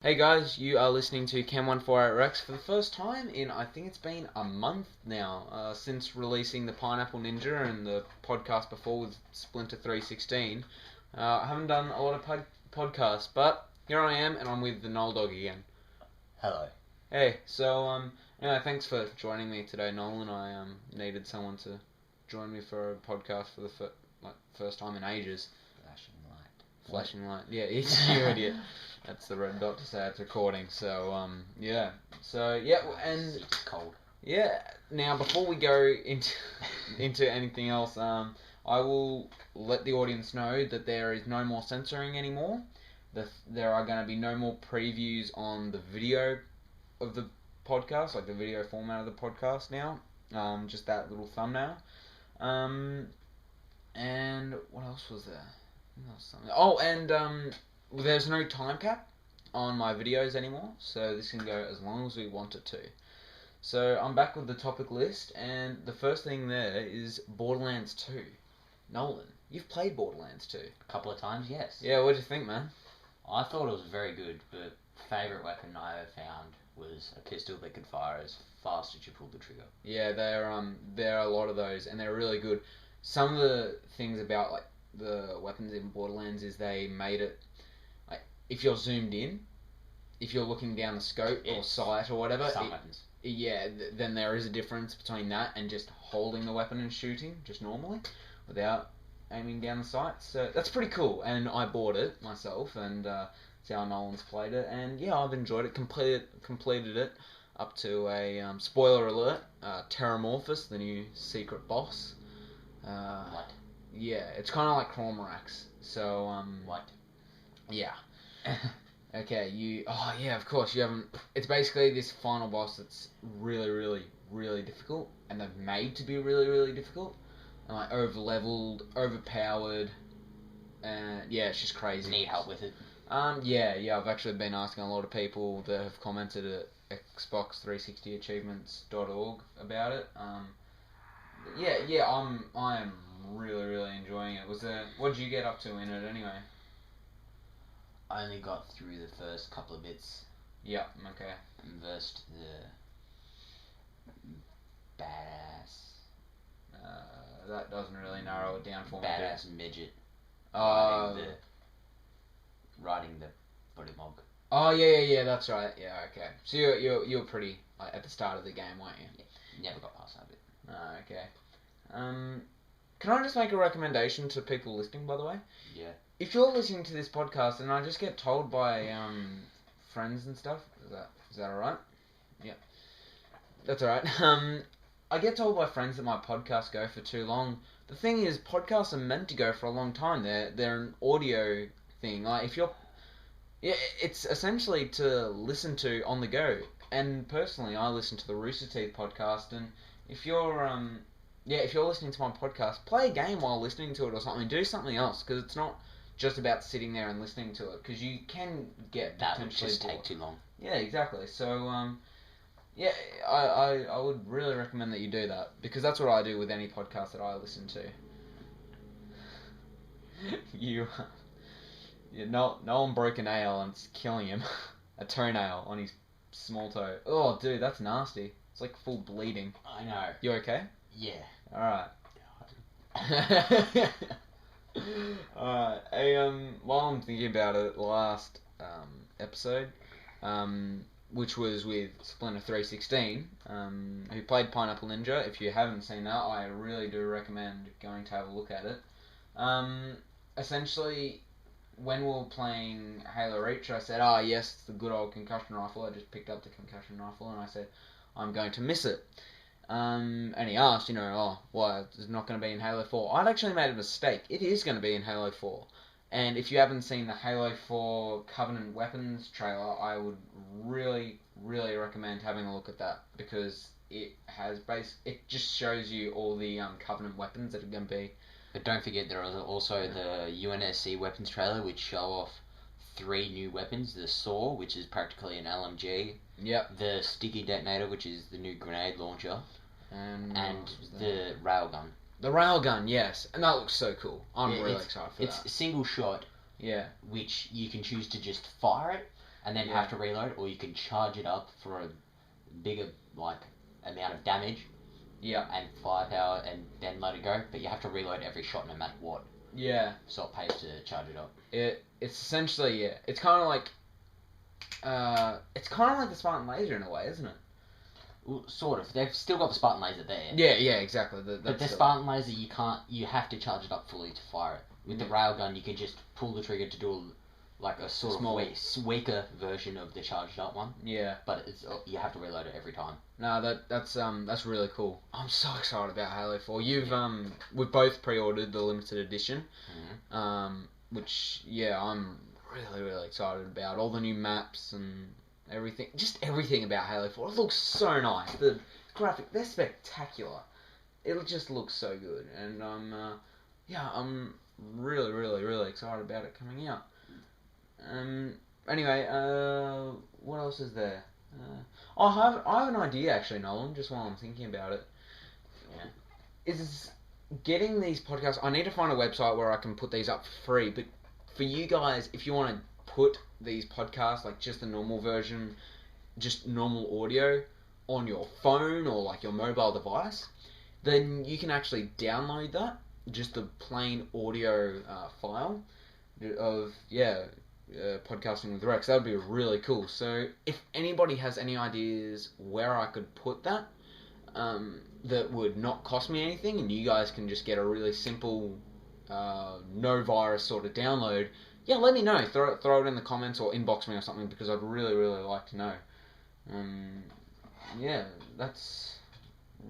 Hey guys, you are listening to Cam148 Rex for the first time in, I think it's been a month now, since releasing the Pineapple Ninja and the podcast before with Splinter 316. I haven't done a lot of podcasts, but here I am, and I'm with TheNoLdOg again. Hello. Hey, so, anyway, thanks for joining me today, Nolan. I needed someone to join me for a podcast for the first time in ages. Flashing light. Yeah, it's you idiot. That's the red dot to say it's recording. So, yeah. So, yeah, and it's cold. Yeah. Now, before we go into anything else, I will let the audience know that there is no more censoring anymore. There are going to be no more previews on the video of the podcast, like the video format of the podcast now. Just that little thumbnail. And what else was there? Oh, and there's no time cap on my videos anymore, so this can go as long as we want it to. So I'm back with the topic list, and the first thing there is Borderlands 2. Nolan, you've played Borderlands 2. A couple of times, yes. Yeah, what do you think, man? I thought it was very good, but favourite weapon I ever found was a pistol that could fire as fast as you pulled the trigger. Yeah, there are a lot of those, and they're really good. Some of the things about the weapons in Borderlands is they made it like if you're zoomed in, if you're looking down the scope or sight or whatever, weapons. Yeah, then there is a difference between that and just holding the weapon and shooting just normally without aiming down the sight. So that's pretty cool, and I bought it myself, and see how Nolan's played it, and yeah, I've enjoyed it. Completed it up to a spoiler alert, Terramorphous, the new secret boss. What? Yeah, it's kind of like Cormorax. So, What? Yeah. Okay, oh yeah, of course, you haven't... It's basically this final boss that's really, really, really difficult, and they've made to be really, really difficult, and like over-leveled, overpowered, and yeah, it's just crazy. Need help with it? Yeah, I've actually been asking a lot of people that have commented at xbox360achievements.org about it. Yeah, I am really, really enjoying it. What did you get up to in it anyway? I only got through the first couple of bits. Yeah, okay. Versed the badass. That doesn't really narrow it down for me. Badass midget. Riding the bullymog. Oh yeah, that's right. Yeah, okay. So you're pretty at the start of the game, weren't you? Yeah, never got past that bit. Oh, okay. Can I just make a recommendation to people listening, by the way? Yeah. If you're listening to this podcast and I just get told by friends and stuff, is that alright? Yeah. That's alright. I get told by friends that my podcasts go for too long. The thing is, podcasts are meant to go for a long time. They're an audio thing. Like it's essentially to listen to on the go. And personally, I listen to the Rooster Teeth podcast, and if you're listening to my podcast, play a game while listening to it or something. Do something else, because it's not just about sitting there and listening to it, because you can get that potentially would just take too long. Yeah, exactly. So yeah, I would really recommend that you do that, because that's what I do with any podcast that I listen to. Nolan broke a nail and it's killing him. A toenail on his small toe. Oh, dude, that's nasty. It's like full bleeding. I know. You okay? Yeah. Alright. Alright. While I'm thinking about it, last episode, which was with Splinter 316, who played Pineapple Ninja. If you haven't seen that, I really do recommend going to have a look at it. Essentially, when we were playing Halo Reach, I said, yes, it's the good old concussion rifle. I just picked up the concussion rifle, and I said, I'm going to miss it. And he asked, why it's not going to be in Halo 4. I'd actually made a mistake. It is going to be in Halo 4. And if you haven't seen the Halo 4 Covenant Weapons trailer, I would really, really recommend having a look at that, because it just shows you all the Covenant weapons that are going to be. But don't forget, there is also the UNSC weapons trailer, which show off 3 new weapons. The SAW, which is practically an LMG. Yep. The Sticky Detonator, which is the new grenade launcher. And the railgun. The railgun, yes. And that looks so cool. I'm really excited for that. It's a single shot. Yeah. Which you can choose to just fire it, and then have to reload, or you can charge it up for a bigger amount of damage. Yeah. And firepower, and then let it go. But you have to reload every shot no matter what. Yeah. So it pays to charge it up. It's essentially It's kind of like the Spartan laser in a way, isn't it? Well, sort of. They've still got the Spartan laser there. Yeah, exactly. But the Spartan laser, you have to charge it up fully to fire it. With the railgun, you can just pull the trigger to do a sort of weaker version of the charged up one. Yeah. But you have to reload it every time. No, that's really cool. I'm so excited about Halo 4. We've both pre-ordered the limited edition. Mm-hmm. Which I'm really, really excited about. All the new maps and everything. Just everything about Halo 4. It looks so nice. The graphic, they're spectacular. It just looks so good. And I'm really, really, really excited about it coming out. Anyway, what else is there? I have an idea actually, Nolan, just while I'm thinking about it. Yeah. Is getting these podcasts, I need to find a website where I can put these up for free, but for you guys, if you want to put these podcasts, like just the normal version, just normal audio on your phone or like your mobile device, then you can actually download that, just the plain audio file of, podcasting with Rex. That would be really cool. So if anybody has any ideas where I could put that, that would not cost me anything, and you guys can just get a really simple, no virus sort of download, let me know. Throw it in the comments or inbox me or something, because I'd really, really like to know. That's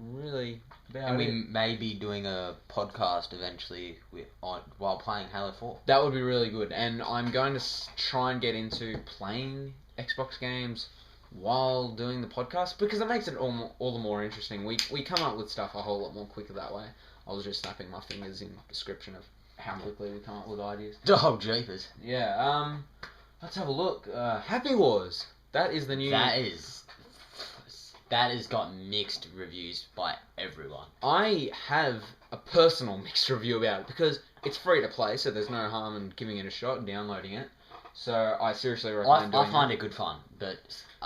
really about and we it. may be doing a podcast eventually while playing Halo 4. That would be really good, and I'm going to try and get into playing Xbox games while doing the podcast, because it makes it all the more interesting. We come up with stuff a whole lot more quicker that way. I was just snapping my fingers in description of how quickly we come up with ideas. Oh, jeepers. Yeah, let's have a look. Happy Wars. That is the new... That has got mixed reviews by everyone. I have a personal mixed review about it, because it's free to play, so there's no harm in giving it a shot and downloading it. So I seriously recommend doing it. I find it good fun, but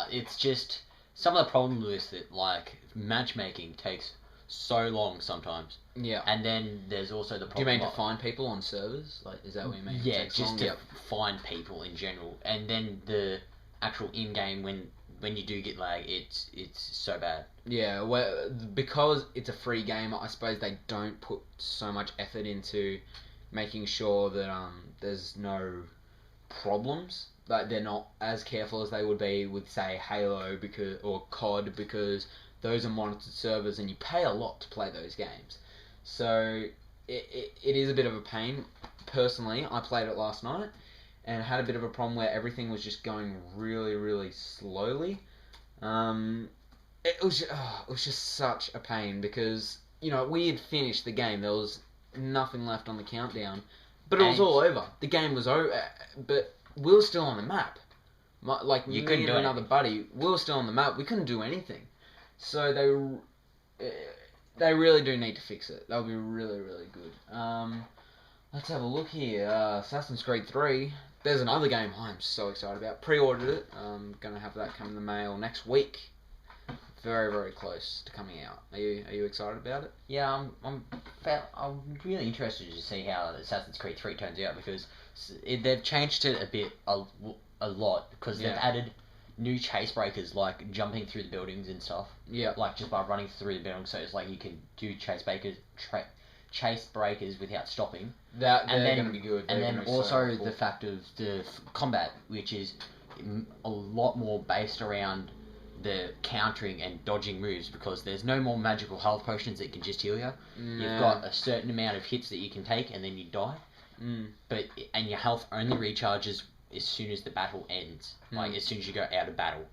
it's just... Some of the problems with it, like, matchmaking takes so long sometimes. Yeah. And then there's also the problem... Do you mean to find people on servers? Like, is that what you mean? Yeah, just to find people in general. And then the actual in-game, when you do get lag, it's so bad. Yeah, well, because it's a free game, I suppose they don't put so much effort into making sure that there's no problems. Like, they're not as careful as they would be with, say, Halo or COD, because those are monitored servers and you pay a lot to play those games. So it is a bit of a pain. Personally, I played it last night and had a bit of a problem where everything was just going really, really slowly. It was just such a pain, because, we had finished the game. There was nothing left on the countdown, but it was all over. The game was over, but we were still on the map. You me and another buddy, we were still on the map. We couldn't do anything. So they really do need to fix it. That would be really, really good. Let's have a look here. Assassin's Creed 3. There's another game I'm so excited about. Pre-ordered it. I'm going to have that come in the mail next week. Very, very close to coming out. Are you excited about it? Yeah, I'm really interested to see how Assassin's Creed 3 turns out, because they've changed it a lot, because they've added new chase breakers, like jumping through the buildings and stuff. Yeah. Like just by running through the buildings, so it's like you can do chase breakers without stopping. They're going to be good. And then also the fact of the combat, which is a lot more based around the countering and dodging moves, because there's no more magical health potions that can just heal you. You've got a certain amount of hits that you can take and then you die. And your health only recharges as soon as the battle ends. Like, as soon as you go out of battle.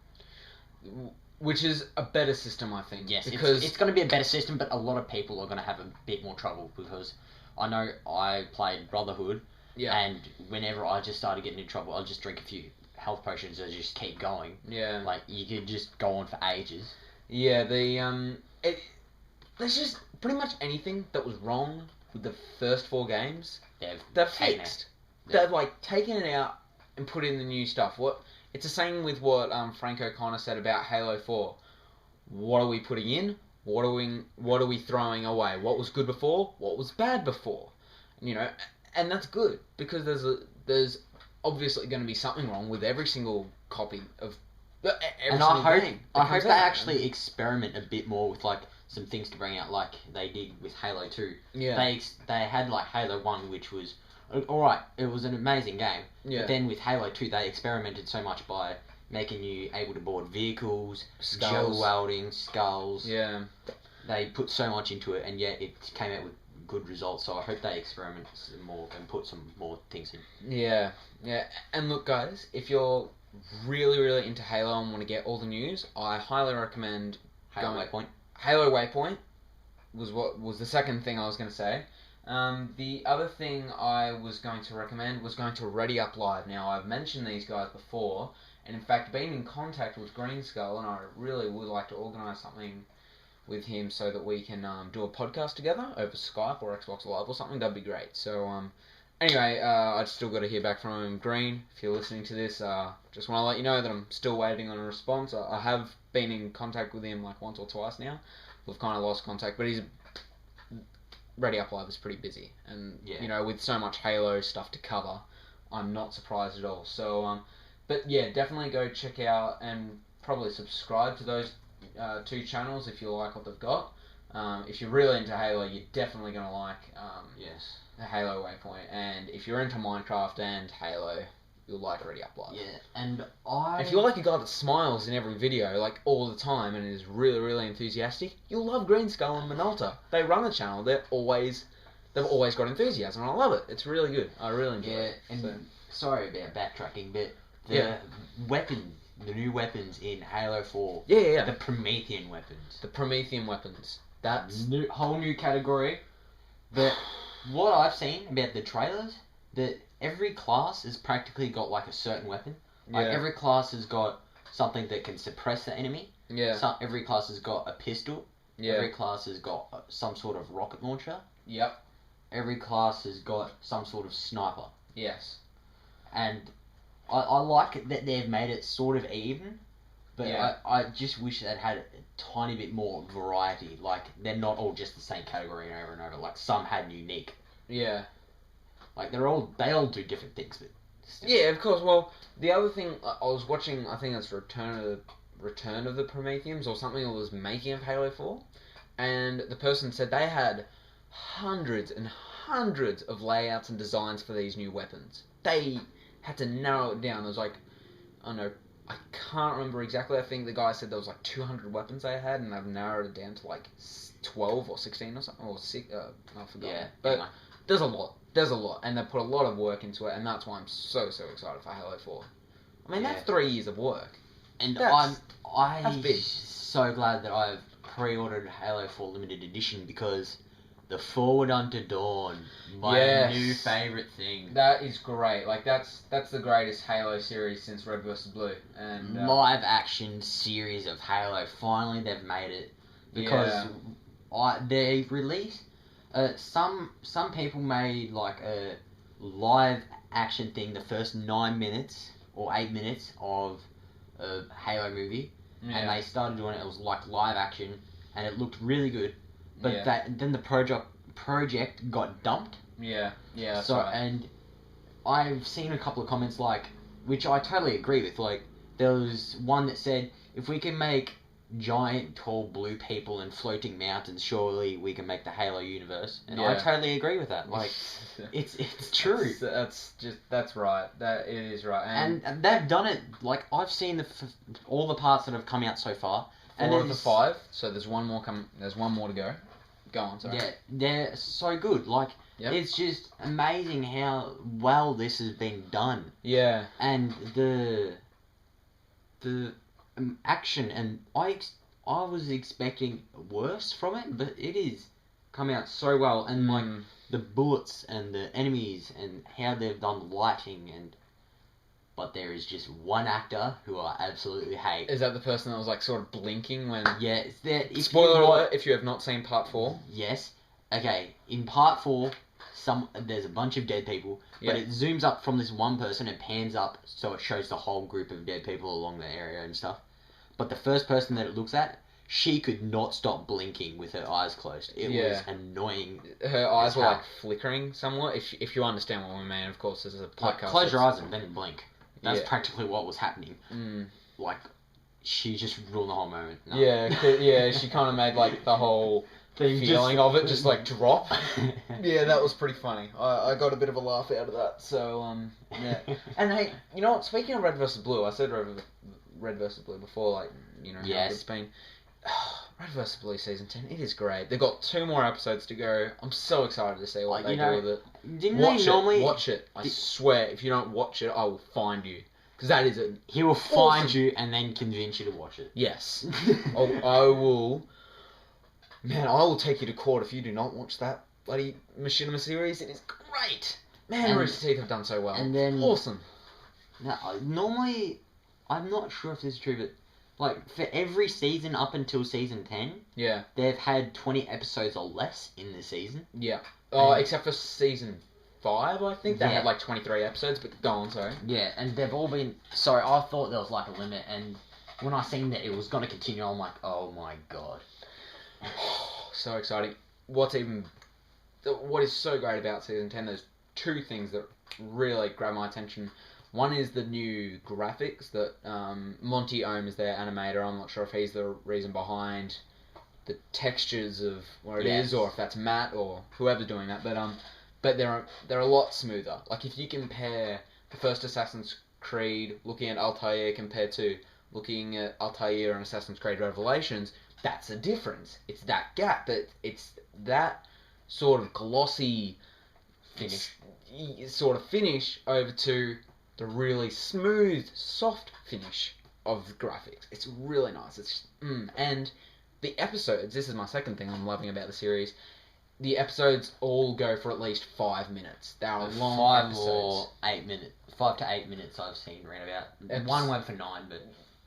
Which is a better system, I think. Yes, because it's going to be a better system, but a lot of people are going to have a bit more trouble, because I know I played Brotherhood, and whenever I just started getting in trouble, I'd just drink a few health potions and just keep going. Yeah. Like, you could just go on for ages. Yeah, there's just pretty much anything that was wrong with the first 4 games, they've fixed. They've taken it out and put in the new stuff. It's the same with what Frank O'Connor said about Halo 4. What are we putting in? What are we throwing away? What was good before? What was bad before? You know, and that's good because there's obviously going to be something wrong with every single copy of every single game. I hope they actually experiment a bit more with like some things to bring out, like they did with Halo 2. Yeah. They had like Halo 1, which was alright. It was an amazing game. Yeah. But then with Halo 2, they experimented so much by making you able to board vehicles, gel welding, skulls. Yeah. They put so much into it, and yet it came out with good results. So I hope they experiment some more and put some more things in. Yeah. Yeah. And look, guys, if you're really, really into Halo and want to get all the news, I highly recommend Halo Waypoint. Halo Waypoint was the second thing I was going to say. The other thing I was going to recommend was going to Ready Up Live. Now, I've mentioned these guys before, and in fact, been in contact with Green Skull, and I really would like to organise something with him so that we can do a podcast together over Skype or Xbox Live or something. That'd be great. So, anyway, I've still got to hear back from him. Green, if you're listening to this, just want to let you know that I'm still waiting on a response. I have been in contact with him like once or twice now. We've kind of lost contact, but he's Ready Up Live is pretty busy, and you know, with so much Halo stuff to cover, I'm not surprised at all. So, but yeah, definitely go check out and probably subscribe to those two channels if you like what they've got. If you're really into Halo, you're definitely gonna like the Halo Waypoint, and if you're into Minecraft and Halo, you'll like Ready Up Live. Yeah, and if you like a guy that smiles in every video, like all the time, and is really, really enthusiastic, you'll love Green Skull and Minolta. They run the channel. They've always got enthusiasm, and I love it. It's really good. I really enjoy it. And sorry about backtracking, but the new weapons in Halo 4. Yeah. The Promethean weapons. The Promethean weapons. That's whole new category. But what I've seen about the trailers, that every class has practically got like a certain weapon. Like every class has got something that can suppress the enemy. Yeah. Every class has got a pistol. Yeah. Every class has got some sort of rocket launcher. Yep. Every class has got some sort of sniper. Yes. And I like that they've made it sort of even, but I just wish they'd had a tiny bit more variety. Like, they're not all just the same category over and over. Like, some had unique. Yeah. Like, they all do different things, but still. Yeah, of course. Well, the other thing, I was watching, I think it's Return of the Prometheans or something, that was making of Halo 4, and the person said they had hundreds and hundreds of layouts and designs for these new weapons. They had to narrow it down. There was like, I don't know, I can't remember exactly. I think the guy said there was like 200 weapons they had, and they've narrowed it down to like 12 or 16 or something, or 6, I forgot. Yeah, but there's a lot, and they put a lot of work into it, and that's why I'm so excited for Halo 4. I mean, that's 3 years of work. And that's big. So glad that I've pre-ordered Halo 4 Limited Edition, because the Forward Unto Dawn, my new favourite thing. That is great. Like, that's the greatest Halo series since Red vs. Blue. And live action series of Halo. Finally, they've made it, because they released. Some people made like a live action thing the first 9 minutes or 8 minutes of a Halo movie, and they started doing it. It was like live action, and it looked really good. But then the project got dumped. Yeah. That's so right. And I've seen a couple of comments which I totally agree with. Like, there was one that said, if we can make giant, tall, blue people and floating mountains, surely we can make the Halo universe. And I totally agree with that. Like, it's true. That's right. That it is right. And they've done it. Like, I've seen all the parts that have come out so far. 4 of the 5. So there's one more There's one more to go. Go on, sorry. Yeah, they're so good. Like, it's just amazing how well this has been done. Yeah. And the action, and I was expecting worse from it, but it is come out so well. And like the bullets and the enemies and how they've done lighting, but there is just one actor who I absolutely hate. Is that the person that was like sort of blinking when? Yeah, it's that. Spoiler alert! If you have not seen Part 4. Yes. Okay. In Part 4, there's a bunch of dead people, Yeah. but it zooms up from this one person and pans up so it shows the whole group of dead people along the area and stuff. But the first person that it looks at, she could not stop blinking with her eyes closed. It was annoying. Her eyes were like flickering somewhat. If you understand what we mean, of course, this is a podcast. Like, close your eyes and then blink. That's practically what was happening. Like, she just ruined the whole moment. No. Yeah, she kind of made like the whole feeling of it just like drop. Yeah, that was pretty funny. I got a bit of a laugh out of that. So yeah. And hey, you know what? Speaking of Red vs Blue, I said Red vs Blue before, like, you know how good it's been. Red vs Blue season 10, it is great. They've got 2 more episodes to go. I'm so excited to see what they do with it. Watch it. I swear, if you don't watch it, I will find you. Because that is it. He will find you and then convince you to watch it. Yes. I will. Man, I will take you to court if you do not watch that bloody Machinima series. It is great. Man, Rooster Teeth have done so well. And then, awesome. Now, normally, I'm not sure if this is true, but like for every season up until season 10, they've had 20 episodes or less in the season. Yeah. Oh, except for season 5, I think they had like 23 episodes. But go on, sorry. Yeah, and they've all been. Sorry, I thought there was like a limit, and when I seen that it was going to continue, I'm like, oh my god. So exciting. What is so great about season 10, there's 2 things that really grab my attention. One is the new graphics that Monty Ohm is their animator. I'm not sure if he's the reason behind the textures of what it is, or if that's Matt or whoever's doing that. But they're a lot smoother. Like if you compare the first Assassin's Creed looking at Altair compared to looking at Altair and Assassin's Creed Revelations, that's a difference. It's that gap, but it's that sort of glossy finish over to the really smooth, soft finish of the graphics. It's really nice. And the episodes, this is my second thing I'm loving about the series, the episodes all go for at least 5 minutes. They are long episodes. 5 to 8 minutes I've seen around about. One went for 9, but...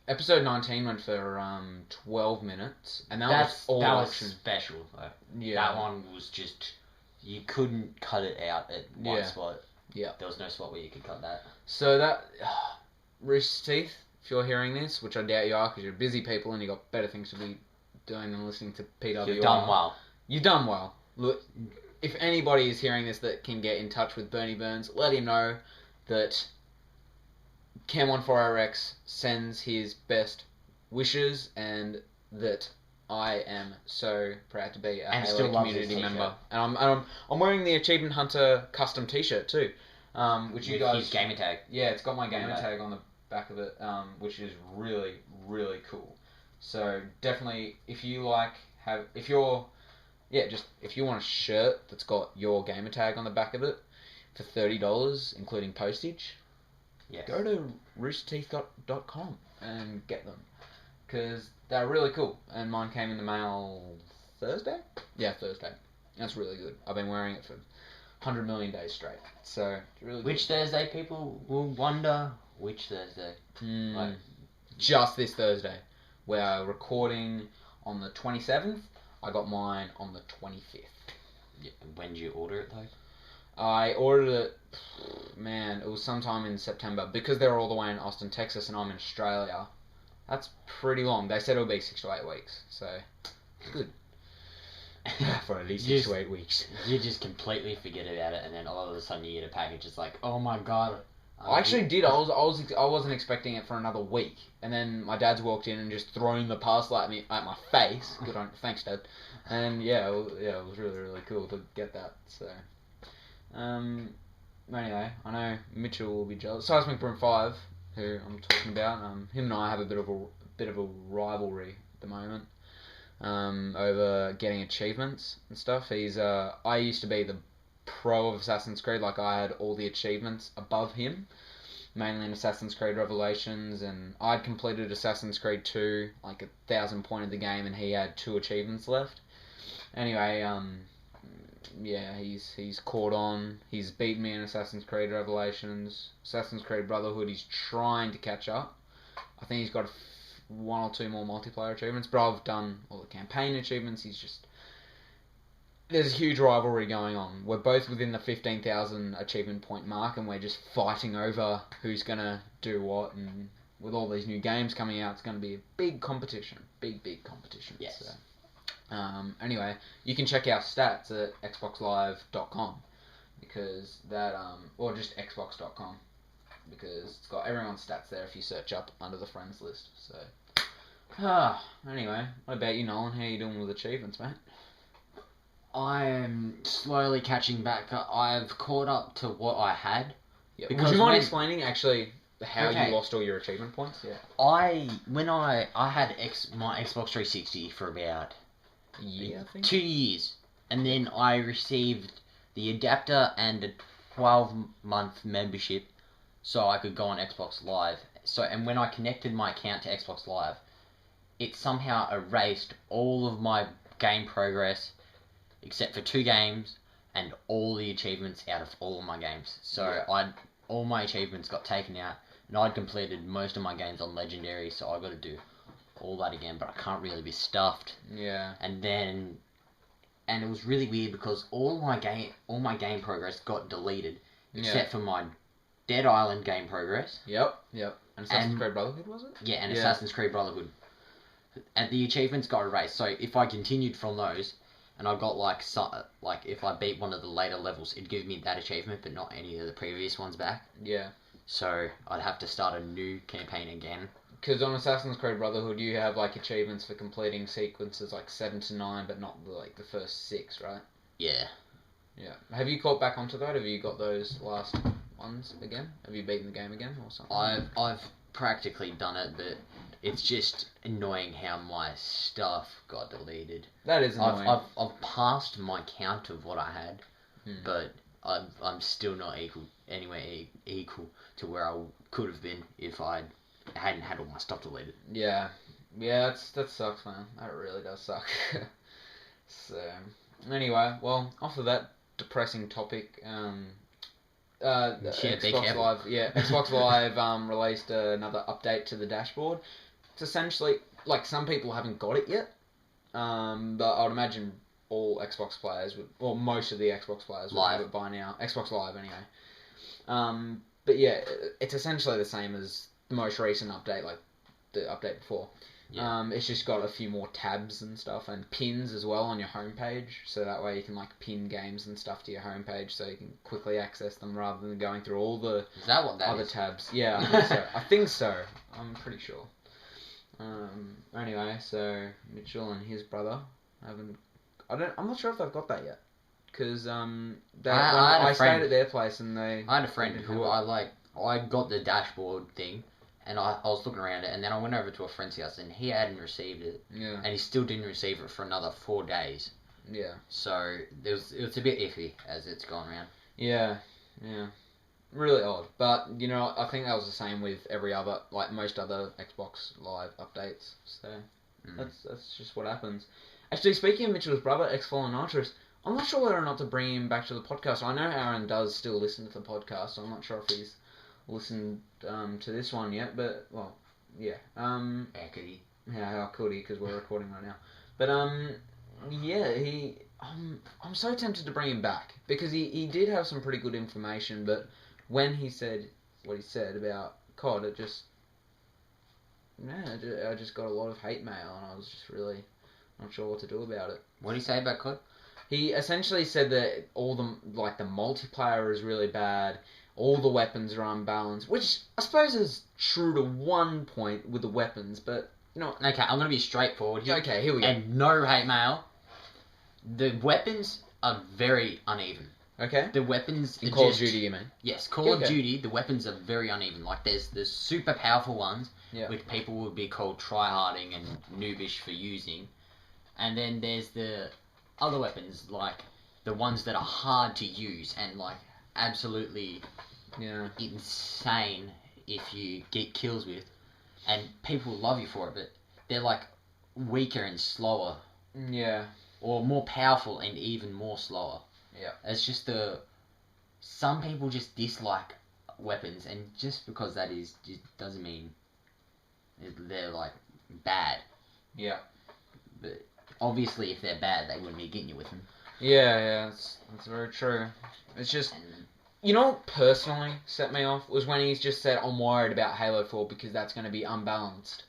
Episode 19 went for 12 minutes, and that was special, though. Yeah. That one was just... You couldn't cut it out at one spot. Yeah. There was no spot where you could cut that. So that... Rooster Teeth, if you're hearing this, which I doubt you are, because you're busy people and you've got better things to be doing than listening to PWR. You've done well. You've done well. Look, if anybody is hearing this that can get in touch with Bernie Burns, let him know that Cam14RX sends his best wishes and that I am so proud to be a Halo community member. And I'm wearing the Achievement Hunter custom T-shirt too, which you guys... His gamer tag. Yeah, it's got my gamer tag on the back of it, which is really, really cool. So definitely, if you want a shirt that's got your gamer tag on the back of it for $30, including postage, go to roosterteeth.com and get them, because they're really cool. And mine came in the mail Thursday? Yeah, Thursday. That's really good. I've been wearing it for 100 million days straight. So, it's really good. Which Thursday, people will wonder which Thursday? Just this Thursday. We're recording on the 27th. I got mine on the 25th. Yeah. When did you order it, though? I ordered it, it was sometime in September. Because they're all the way in Austin, Texas, and I'm in Australia. That's pretty long. They said it'll be 6 to 8 weeks. So, it's good. For at least 6 to 8 weeks. You just completely forget about it, and then all of a sudden you get a package. It's like, oh my god. I actually did. I wasn't expecting it for another week, and then my dad's walked in and just thrown the parcel at my face. Good on, thanks, Dad. And it was really, really cool to get that. So, anyway, I know Mitchell will be jealous. Seismic Broom 5, who I'm talking about, him and I have a bit of a rivalry at the moment. Over getting achievements and stuff. I used to be the pro of Assassin's Creed, like I had all the achievements above him, mainly in Assassin's Creed Revelations, and I'd completed Assassin's Creed 2, like 1,000 pointed the game, and he had 2 achievements left. Anyway, he's caught on. He's beaten me in Assassin's Creed Revelations. Assassin's Creed Brotherhood, he's trying to catch up. I think he's got 1 or 2 more multiplayer achievements, but I've done all the campaign achievements. He's just... there's a huge rivalry going on. We're both within the 15,000 achievement point mark, and we're just fighting over who's gonna do what. And with all these new games coming out, it's gonna be a big competition, big competition. Yes. So, anyway, you can check our stats at xboxlive.com because that or just xbox.com because it's got everyone's stats there if you search up under the friends list. So, anyway, what about you, Nolan? How you doing with achievements, mate? I am slowly catching back. I've caught up to what I had. Yeah. Would you mind explaining actually how you lost all your achievement points? Yeah. I had my Xbox 360 for about a year, I think. 2 years, and then I received the adapter and a 12-month membership, so I could go on Xbox Live. And when I connected my account to Xbox Live, it somehow erased all of my game progress, except for 2 games, and all the achievements out of all of my games. So all my achievements got taken out, and I'd completed most of my games on Legendary, so I got to do all that again, but I can't really be stuffed. Yeah. And it was really weird because all my game progress got deleted, except for my Dead Island game progress. Yep. And Assassin's Creed Brotherhood, was it? Yeah, and Assassin's Creed Brotherhood. And the achievements got erased, so if I continued from those, and I got like if I beat one of the later levels, it'd give me that achievement, but not any of the previous ones back. Yeah. So I'd have to start a new campaign again. Because on Assassin's Creed Brotherhood, you have like achievements for completing sequences like 7 to 9, but not like the first 6, right? Yeah. Yeah. Have you caught back onto that? Have you got those last ones again? Have you beaten the game again or something? I've practically done it, but it's just annoying how my stuff got deleted. That is annoying. I've passed my count of what I had, but I'm still not anywhere equal to where I could have been if I hadn't had all my stuff deleted. Yeah, that sucks, man. That really does suck. So, anyway, well, off of that depressing topic, Xbox Live, Xbox Live released another update to the dashboard. It's essentially like some people haven't got it yet, but I would imagine all Xbox players most of the Xbox players would have it by now. Xbox Live anyway. But yeah, it's essentially the same as the most recent update, like the update before. Yeah. It's just got a few more tabs and stuff, and pins as well on your homepage, so that way you can like pin games and stuff to your homepage, so you can quickly access them rather than going through all the other tabs. Yeah, I think so. I think so. I'm pretty sure. Anyway, so Mitchell and his brother I'm not sure if they've got that yet, because I stayed at their place and I had a friend who I got the dashboard thing. And I was looking around it, and then I went over to a friend's house, and he hadn't received it. Yeah. And he still didn't receive it for another 4 days. Yeah. So it was a bit iffy as it's gone around. Yeah. Really odd. But, I think that was the same with most other Xbox Live updates. So that's just what happens. Actually, speaking of Mitchell's brother, xfallen Nitrous, I'm not sure whether or not to bring him back to the podcast. I know Aaron does still listen to the podcast, so I'm not sure if he's listened to this one yet, but yeah. How could he? Yeah, how could he? Because we're recording right now. But I'm so tempted to bring him back because he did have some pretty good information, but when he said what he said about COD, I just got a lot of hate mail, and I was just really not sure what to do about it. What did he say about COD? He essentially said that all the multiplayer is really bad. All the weapons are unbalanced, which I suppose is true to one point with the weapons, but Okay, I'm gonna be straightforward here. Okay, here we go. And no hate mail. The weapons are very uneven. Okay. The weapons in Call of Duty, you mean? Yes, Call of Duty. The weapons are very uneven. Like there's the super powerful ones, which people would be called tryharding and noobish for using, and then there's the other weapons like the ones that are hard to use and like absolutely insane if you get kills with, and people love you for it, but they're like weaker and slower. Yeah. Or more powerful and even more slower. Yeah. It's just some people just dislike weapons, and just because that just doesn't mean they're like bad. Yeah. But obviously if they're bad, they wouldn't be getting you with them. Yeah, that's very true. It's just, you know what personally set me off was when he's just said, I'm worried about Halo 4 because that's going to be unbalanced.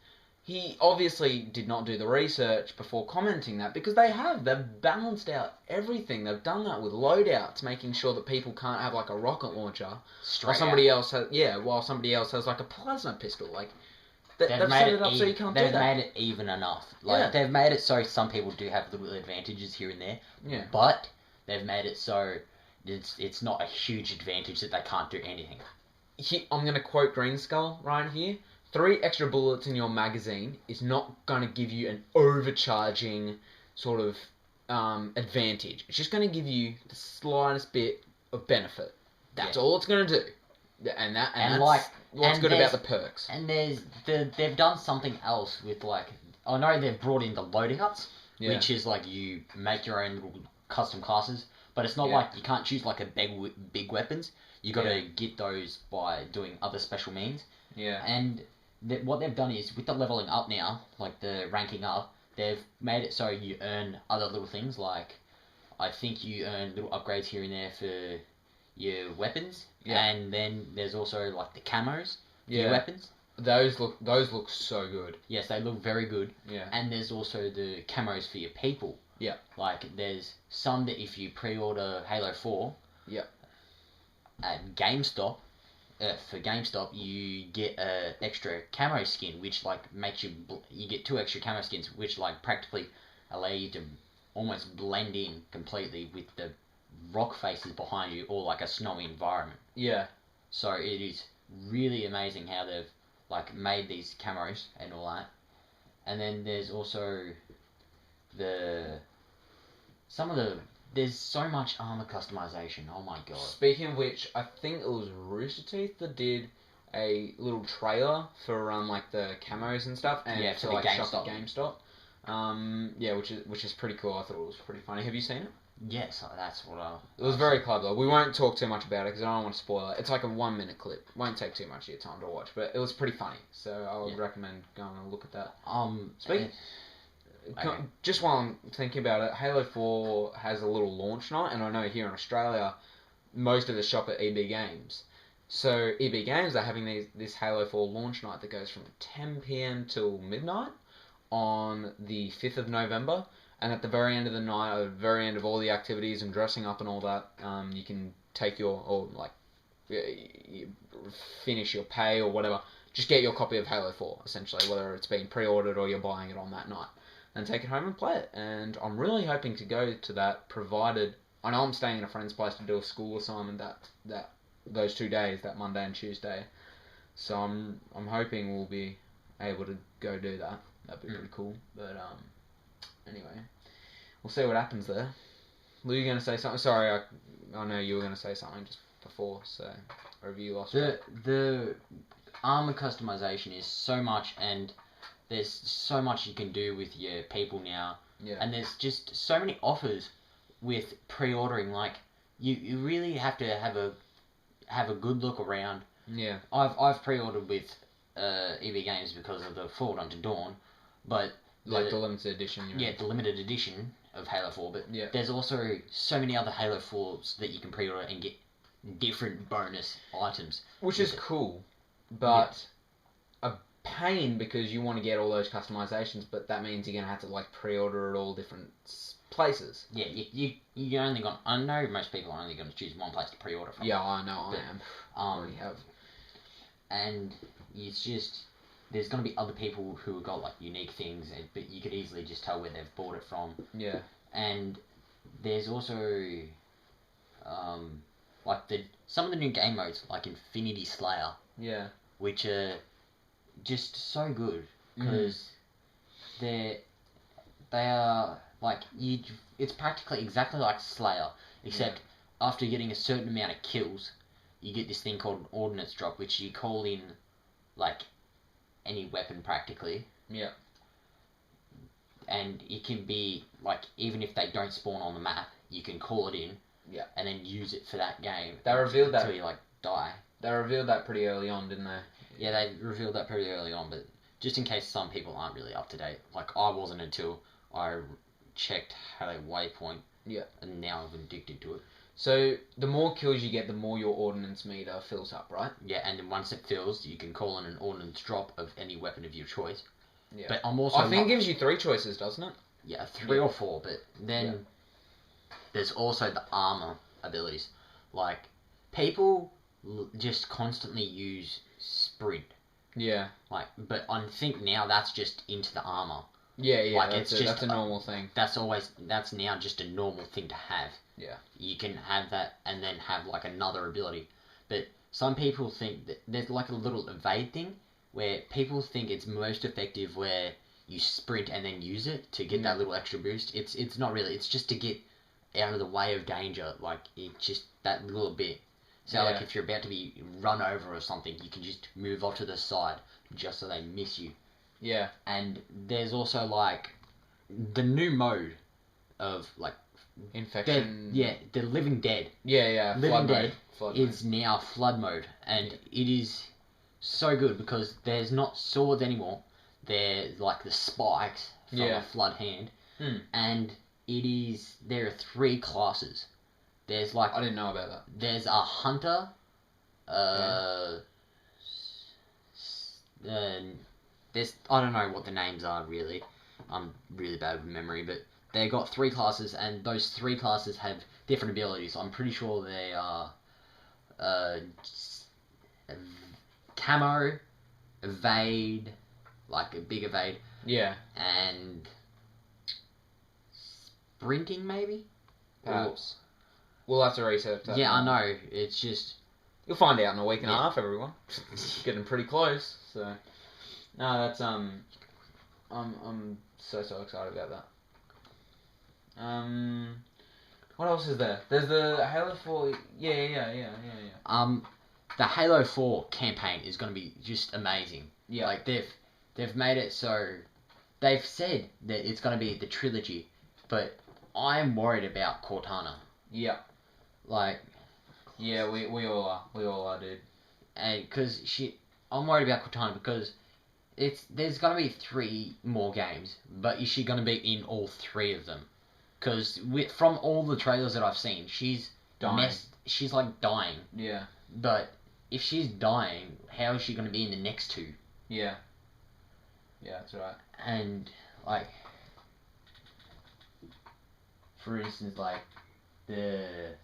He obviously did not do the research before commenting that, because they have. They've balanced out everything. They've done that with loadouts, making sure that people can't have like a rocket launcher Straight while somebody out. else has while somebody else has like a plasma pistol. Like They've they've made set it it up so you can't do they've that. made it even enough. Like Yeah. they've made it so some people do have little advantages here and there. Yeah. But they've made it so it's not a huge advantage that they can't do anything. I'm going to quote Green Skull right here. 3 extra bullets in your magazine is not going to give you an overcharging sort of advantage. It's just going to give you the slightest bit of benefit. That's all it's going to do. And that's like what's good about the perks. And they've done something else with like I know they've brought in the loadouts, which is like you make your own little custom classes, but it's not like you can't choose like a big weapons. You got to get those by doing other special means. Yeah. And what they've done is with the leveling up now, like the ranking up, they've made it so you earn other little things like I think you earn little upgrades here and there for your weapons, and then there's also like the camos for your weapons. Those look so good. Yes, they look very good. Yeah. And there's also the camos for your people. Yeah. Like there's some that if you pre-order Halo 4, at GameStop, for GameStop you get a extra camo skin, which like makes you get 2 extra camo skins, which like practically allow you to almost blend in completely with the rock faces behind you or like a snowy environment. Yeah. So it is really amazing how they've like made these camos and all that. And then there's also there's so much armor customization. Oh my god. Speaking of which, I think it was Rooster Teeth that did a little trailer for like the camos and stuff, and for to like GameStop. shop at GameStop. Which is pretty cool. I thought it was pretty funny. Have you seen it? Yes, that's what It was very clever. We won't talk too much about it because I don't want to spoil it. It's like a 1-minute clip. Won't take too much of your time to watch, but it was pretty funny. So I would recommend going and look at that. Just while I'm thinking about it, Halo 4 has a little launch night, and I know here in Australia, most of us shop at EB Games. So EB Games are having this Halo 4 launch night that goes from 10 p.m. till midnight on the 5th of November. And at the very end of the night, at the very end of all the activities and dressing up and all that, you can take finish your pay or whatever. Just get your copy of Halo 4, essentially, whether it's been pre-ordered or you're buying it on that night. And take it home and play it. And I'm really hoping to go to that, provided I know I'm staying in a friend's place to do a school assignment those 2 days, that Monday and Tuesday. So I'm hoping we'll be able to go do that. That'd be pretty cool. But anyway, we'll see what happens there. Were you going to say something? Sorry, I know you were going to say something just before, so have you lost it? The armor customization is so much, and there's so much you can do with your people now. Yeah. And there's just so many offers with pre-ordering. Like you really have to have a good look around. Yeah. I've pre-ordered with EB Games because of the Forward Unto Dawn, but like the limited edition. Yeah, the limited edition of Halo 4. But there's also so many other Halo 4s that you can pre-order and get different bonus items, which is cool, but a pain because you want to get all those customizations, but that means you're gonna have to like pre-order at all different places. Yeah, you only got. I know most people are only going to choose one place to pre-order from. Yeah, I know. I am. Already have. And it's just there's going to be other people who have got like unique things, but you could easily just tell where they've bought it from. Yeah. And there's also like some of the new game modes, like Infinity Slayer. Yeah. Which are just so good because they are like it's practically exactly like Slayer, except after getting a certain amount of kills, you get this thing called an ordnance drop, which you call in like any weapon practically. Yeah. And it can be like even if they don't spawn on the map, you can call it in. Yeah. And then use it for that game. They revealed that until you like die. They revealed that pretty early on, didn't they? Yeah, they revealed that pretty early on, but just in case some people aren't really up to date, like I wasn't until I checked Halo Waypoint. Yeah. And now I've addicted to it. So the more kills you get, the more your ordnance meter fills up, right? Yeah, and then once it fills, you can call in an ordnance drop of any weapon of your choice. Yeah. But I'm also I think it gives you 3 choices, doesn't it? Yeah, 3 or 4, but then there's also the armor abilities. Like, people just constantly use sprint. Yeah. Like, but I think now that's just into the armor. Yeah, like, that's a normal thing. That's now just a normal thing to have. Yeah. You can have that and then have, like, another ability. But some people think that there's, like, a little evade thing where people think it's most effective where you sprint and then use it to get that little extra boost. It's not really. It's just to get out of the way of danger. Like, it just that little bit. So, like, if you're about to be run over or something, you can just move off to the side just so they miss you. Yeah. And there's also, like, the new mode of, like... Infection... the Living Dead. Yeah. Living Dead Flood is now Flood mode. And it is so good because there's not swords anymore. They're, like, the spikes from a Flood hand. And there are 3 classes. There's, like... I didn't know about that. There's a Hunter. There's... I don't know what the names are, really. I'm really bad with memory, but they got 3 classes, and those 3 classes have different abilities. I'm pretty sure they are... Camo, Evade, like a big Evade. Yeah. And... Sprinting, maybe? Perhaps. We'll have to research that. Yeah, I know. It's just... You'll find out in a week and a half, everyone. Getting pretty close, so... No, that's, I'm so excited about that. What else is there? There's the Halo 4... Yeah. The Halo 4 campaign is going to be just amazing. Yeah. Like, they've made it so... They've said that it's going to be the trilogy, but I'm worried about Cortana. Yeah. Like... Yeah, we all are. We all are, dude. And because I'm worried about Cortana because there's going to be 3 more games, but is she going to be in all 3 of them? Because from all the trailers that I've seen, she's dying. She's like dying. Yeah. But if she's dying, how is she going to be in the next 2? Yeah. Yeah, that's right. And like, for instance, like the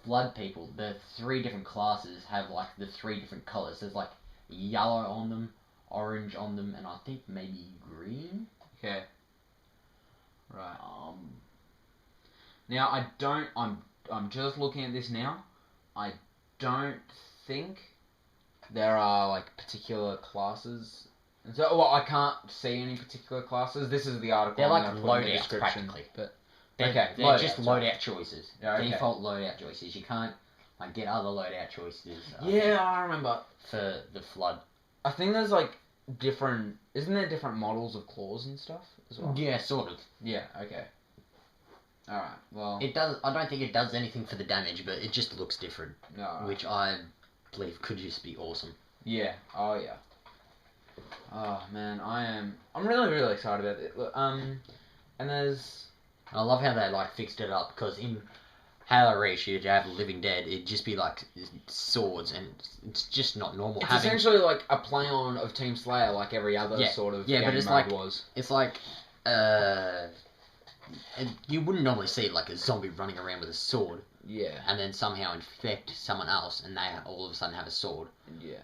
Flood people, the 3 different classes have like the 3 different colors. There's like yellow on them, orange on them, and I think maybe green. Okay. Right. Now I'm just looking at this now. I don't think there are like particular classes. So I can't see any particular classes. This is the article. They're like I'm gonna put in the loadouts description, practically. But They're just loadout choices. Yeah, okay. Default loadout choices. You can't like get other loadout choices. Yeah, I remember. For the Flood. I think there's like different... Isn't there different models of claws and stuff as well? Yeah, sort of. Yeah, okay. Alright, well... I don't think it does anything for the damage, but it just looks different. Right. Which I believe could just be awesome. Yeah, oh yeah. Oh man, I'm really excited about it. Look, and there's... I love how they like fixed it up, because in Halo Reach, you'd have Living Dead, it'd just be like swords, and it's just not normal. It's essentially like a play on of Team Slayer, like every other sort of game but it's mode like, was. It's like, you wouldn't normally see like a zombie running around with a sword. Yeah. And then somehow infect someone else, and they all of a sudden have a sword. Yeah.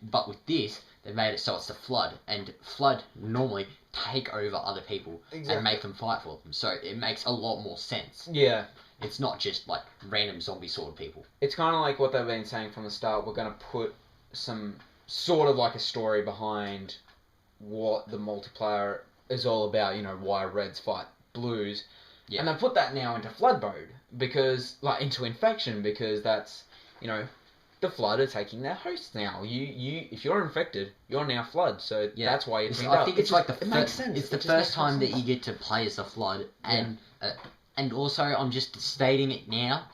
But with this, they made it so it's the Flood, and Flood normally take over other people and make them fight for them. So it makes a lot more sense. Yeah. It's not just like random zombie sword people. It's kind of like what they've been saying from the start. We're going to put some sort of like a story behind what the multiplayer is all about. You know, why Reds fight Blues. Yeah. And they put that now into Flood mode, because, like, into Infection, because that's, you know, the Flood are taking their hosts now. If you're infected, you're now Flood, so that's why you're I think it's like it makes sense. It's the first time that you get to play as the Flood, and also I'm just stating it now.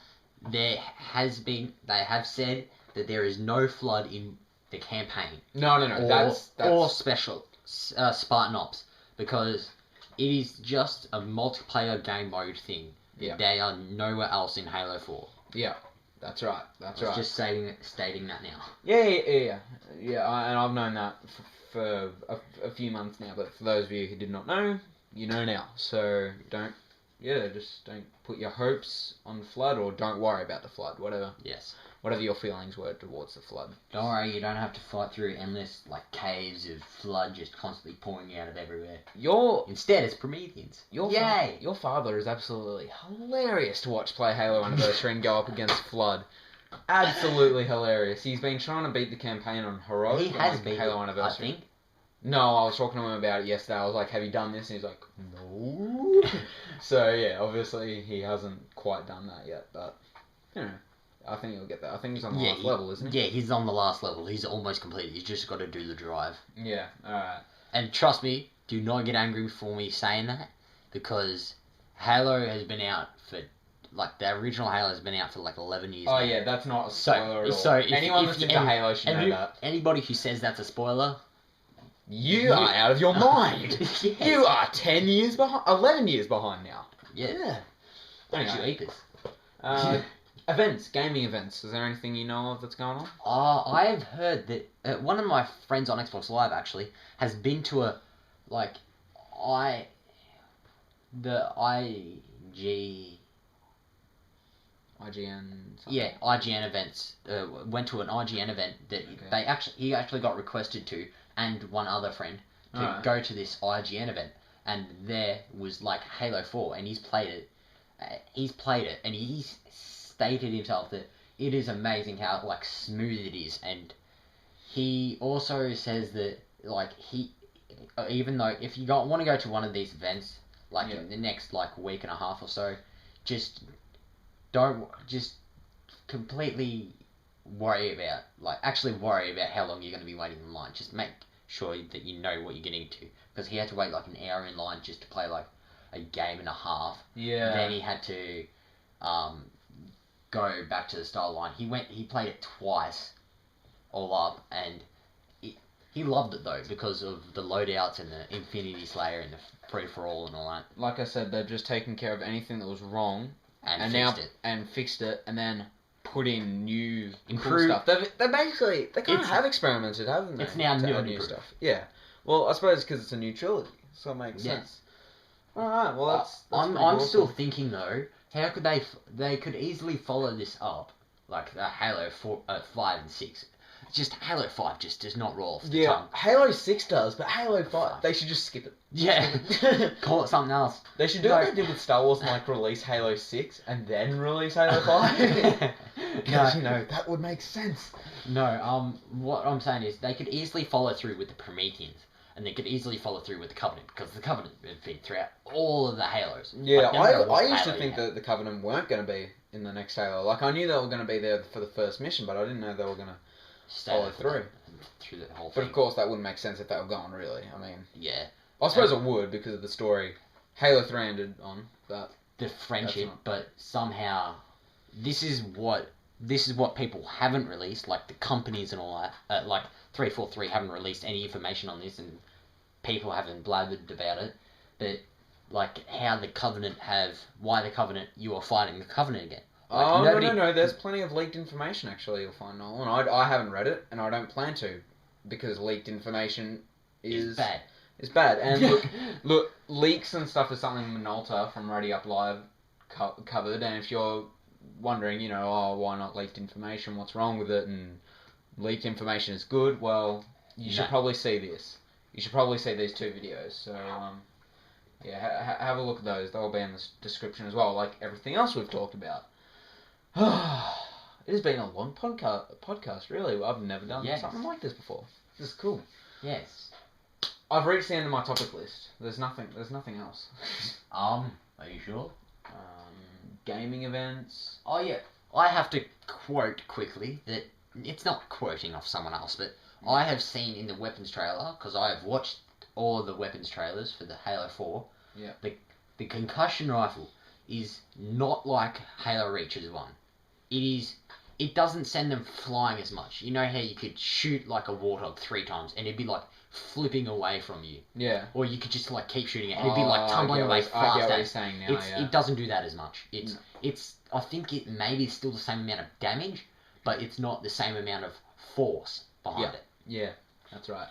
They have said that there is no Flood in the campaign. No. Or special Spartan Ops, because it is just a multiplayer game mode thing. Yeah. They are nowhere else in Halo 4. Yeah, that's right. That's I was right. just stating that now. Yeah. And I've known that for a few months now. But for those of you who did not know, you know now. So just don't put your hopes on the Flood, or don't worry about the Flood. Whatever your feelings were towards the Flood. Don't worry, you don't have to fight through endless caves of flood just constantly pouring out of everywhere. Instead, it's Prometheans. Yay! Your father is absolutely hilarious to watch play Halo Anniversary and go up against Flood. Absolutely hilarious. He's been trying to beat the campaign on Heroic. He has beat Halo Anniversary. I think. No, I was talking to him about it yesterday. I was like, "Have you done this?" And he's like, "No." So yeah, obviously he hasn't quite done that yet, but I think he'll get that. I think he's on the last level, isn't he? Yeah, he's on the last level. He's almost completed. He's just got to do the drive. Yeah, alright. And trust me, do not get angry for me saying that, because Halo has been out for, the original Halo has been out for 11 years now. Yeah, that's not a spoiler at all. So anyone listening to Halo should know that. Anybody who says that's a spoiler... You are out of your mind! Yes. You are 10 years behind, 11 years behind now. Yeah. Don't you eat this? Gaming events. Is there anything you know of that's going on? I've heard that one of my friends on Xbox Live actually has been to the IGN. Something. Yeah, IGN events. Went to an IGN event that he actually got requested to, and one other friend, to go to this IGN event, and there was Halo 4, and he's played it. And he's stated himself that it is amazing how smooth it is, and he also says that even though if you want to go to one of these events in the next week and a half or so, just completely worry about how long you're going to be waiting in line. Just make sure that you know what you're getting into, because he had to wait an hour in line just to play a game and a half. Yeah. Then he had to go back to the start line. He played it twice, all up, and he loved it though, because of the loadouts and the Infinity Slayer and the free for all and all that. Like I said, they've just taken care of anything that was wrong and fixed it, and then put in new cool stuff. They kind of have experimented, haven't they? It's now new stuff. Yeah. Well, I suppose because it's a new trilogy, so it makes sense. All right. Well, that's I'm awesome. still thinking though. How could they could easily follow this up, Halo 5 and 6. Just Halo 5 just does not roll off the tongue. Halo 6 does, but Halo 5, they should just skip it. Yeah, call it something else. They should do what they did with Star Wars and release Halo 6 and then release Halo 5. Because, that would make sense. No, what I'm saying is they could easily follow through with the Prometheans. And they could easily follow through with the Covenant, because the Covenant has been throughout all of the Halos. Yeah, I used to think that the Covenant weren't going to be in the next Halo. I knew they were going to be there for the first mission, but I didn't know they were going to follow through the whole thing. But of course, that wouldn't make sense if they were gone, really. Yeah. I suppose it would, because of the story Halo 3 ended on, but... The friendship, but somehow... This is what people haven't released, the companies and all that. 343 haven't released any information on this, and people haven't blabbered about it. But, how the Covenant why the Covenant, you are fighting the Covenant again. No, there's plenty of leaked information, actually, you'll find, Nolan. I haven't read it, and I don't plan to, because leaked information is bad. It's bad. And look, leaks and stuff is something Minolta from Radio Up Live covered, and if you're wondering, why not leaked information, what's wrong with it, and leaked information is good, well, you should probably see this. You should probably see these 2 videos, so, have a look at those. They'll be in the description as well, like everything else we've talked about. It has been a long podcast, really. I've never done something like this before. This is cool. Yes. I've reached the end of my topic list. There's nothing else. Are you sure? Gaming events. Oh yeah. I have to quote quickly that it's not quoting off someone else, but I have seen in the weapons trailer, because I have watched all of the weapons trailers for the Halo 4. Yeah. The concussion rifle is not like Halo Reach's one. It doesn't send them flying as much. You know how you could shoot a warthog 3 times and it'd be flipping away from you. Yeah. Or you could just like keep shooting it and it'd be like tumbling away fast. I get what you're saying now, It doesn't do that as much. It's I think it maybe still the same amount of damage, but it's not the same amount of force behind it. Yeah, that's right.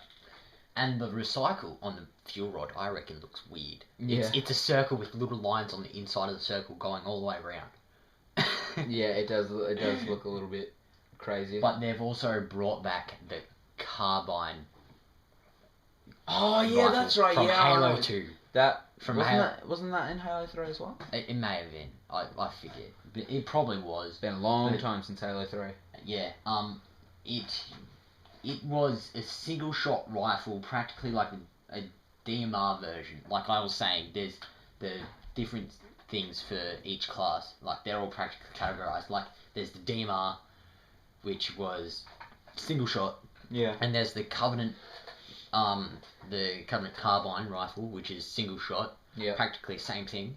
And the recycle on the fuel rod, I reckon, looks weird. Yeah. It's a circle with little lines on the inside of the circle going all the way around. Yeah, it does look a little bit crazy. But they've also brought back the carbine. Oh yeah, rifle that's right. From yeah, Halo 2. Wasn't that in Halo 3 as well? It may have been. I forget. But it probably was. It's been a long time since Halo 3. Yeah. It was a single shot rifle, practically like a DMR version. Like I was saying, there's the different things for each class. Like they're all practically categorized. Like there's the DMR, which was single shot. Yeah. And there's the Covenant carbine rifle, which is single shot. Yeah. Practically same thing.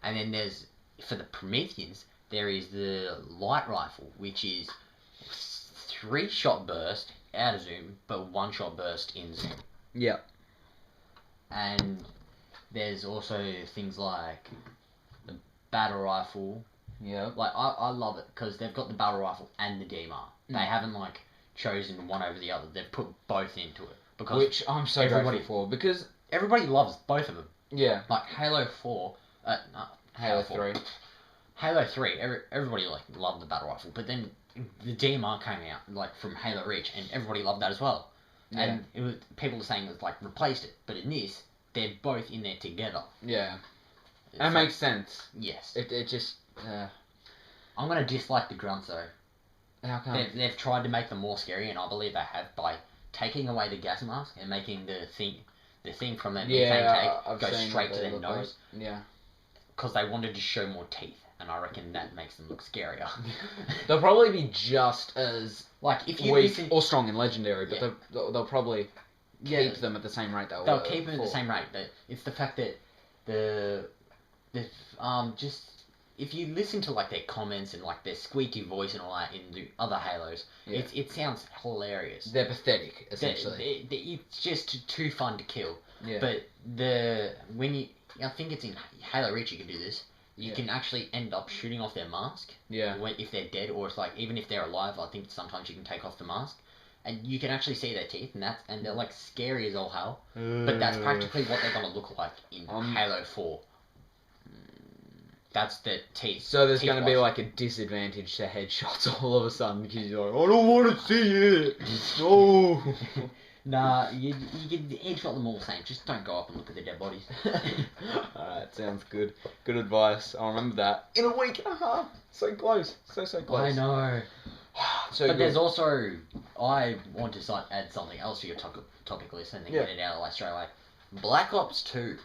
And then there's, for the Prometheans, there is the light rifle, which is 3-shot burst out of zoom, but 1-shot burst in zoom. Yeah. And there's also things like the battle rifle. Yeah. Like I love it because they've got the battle rifle and the DMR. They haven't like chosen one over the other. They've put both into it because which I'm so grateful for because everybody loves both of them. Yeah. Like Halo 4, Halo 3. Halo 3, everybody like loved the battle rifle, but then the DMR came out like from Halo Reach, and everybody loved that as well. Yeah. And it was, people were saying it was like replaced it, but in this, they're both in there together. Yeah. That makes sense. Yes. It just. I'm gonna dislike the grunts though. How come? They've tried to make them more scary, and I believe they have by taking away the gas mask and making the thing from that methane tank go straight to their nose. Like. Yeah. Because they wanted to show more teeth, and I reckon that makes them look scarier. They'll probably be just as like if you weak or strong and legendary, but yeah. they'll probably keep them at the same rate they'll keep them at the same rate. But it's the fact that the just if you listen to like their comments and like their squeaky voice and all that in the other Halos, it sounds hilarious. They're pathetic, essentially. It's just too fun to kill. Yeah. But I think it's in Halo Reach you can do this. You can actually end up shooting off their mask. Yeah. If they're dead, or it's like even if they're alive, I think sometimes you can take off the mask, and you can actually see their teeth, and they're like scary as all hell. But that's practically what they're gonna look like in Halo 4. That's the teeth. So there's going to be like a disadvantage to headshots all of a sudden because you're like, I don't want to see it. No. Nah, you can headshot them all the same. Just don't go up and look at their dead bodies. Alright, sounds good. Good advice. I'll remember that. In a week and a half. So close. So close. I know. So but good. there's also, I want to add something else to your topic list and then get it out of the way straight away. Black Ops 2.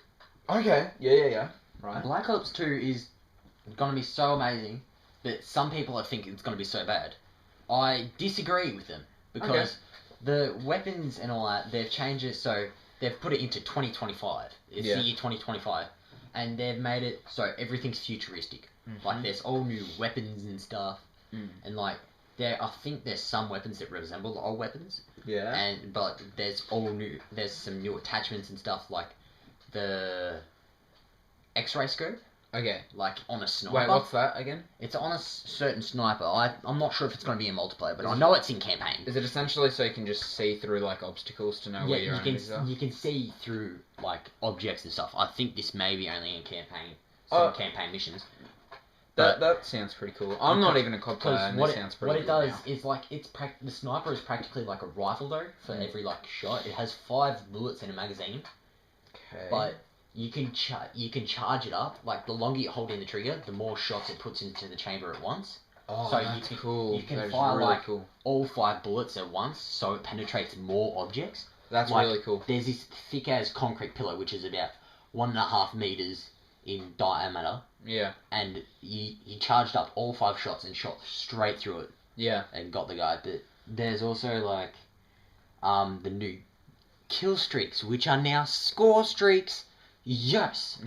Okay. Yeah. Right. Black Ops 2 is going to be so amazing that some people think it's going to be so bad. I disagree with them because the weapons and all that, they've changed it so they've put it into 2025. It's the year 2025. And they've made it so everything's futuristic. Mm-hmm. Like there's all new weapons and stuff. And like I think there's some weapons that resemble the old weapons. Yeah. But there's some new attachments and stuff like the X-ray scope. Okay. Like on a sniper. Wait, what's that again? It's on a certain sniper. I'm not sure if it's going to be in multiplayer, but I know it's in campaign. Is it essentially so you can just see through like obstacles to know where your enemies are? You can see through like objects and stuff. I think this may be only in campaign. Some campaign missions. That sounds pretty cool. I'm not even a COD player, and this sounds pretty cool. What it does is like the sniper is practically like a rifle though for every like shot. It has 5 bullets in a magazine. Okay. But you can charge it up. Like the longer you hold in the trigger, the more shots it puts into the chamber at once. Oh, so that's cool. You can that fire really like cool. all 5 bullets at once, so it penetrates more objects. That's like, really cool. There's this thick as concrete pillar which is about 1.5 meters in diameter. Yeah. And he charged up all 5 shots and shot straight through it. Yeah. And got the guy. But there's also like the new kill streaks, which are now score streaks. Yes.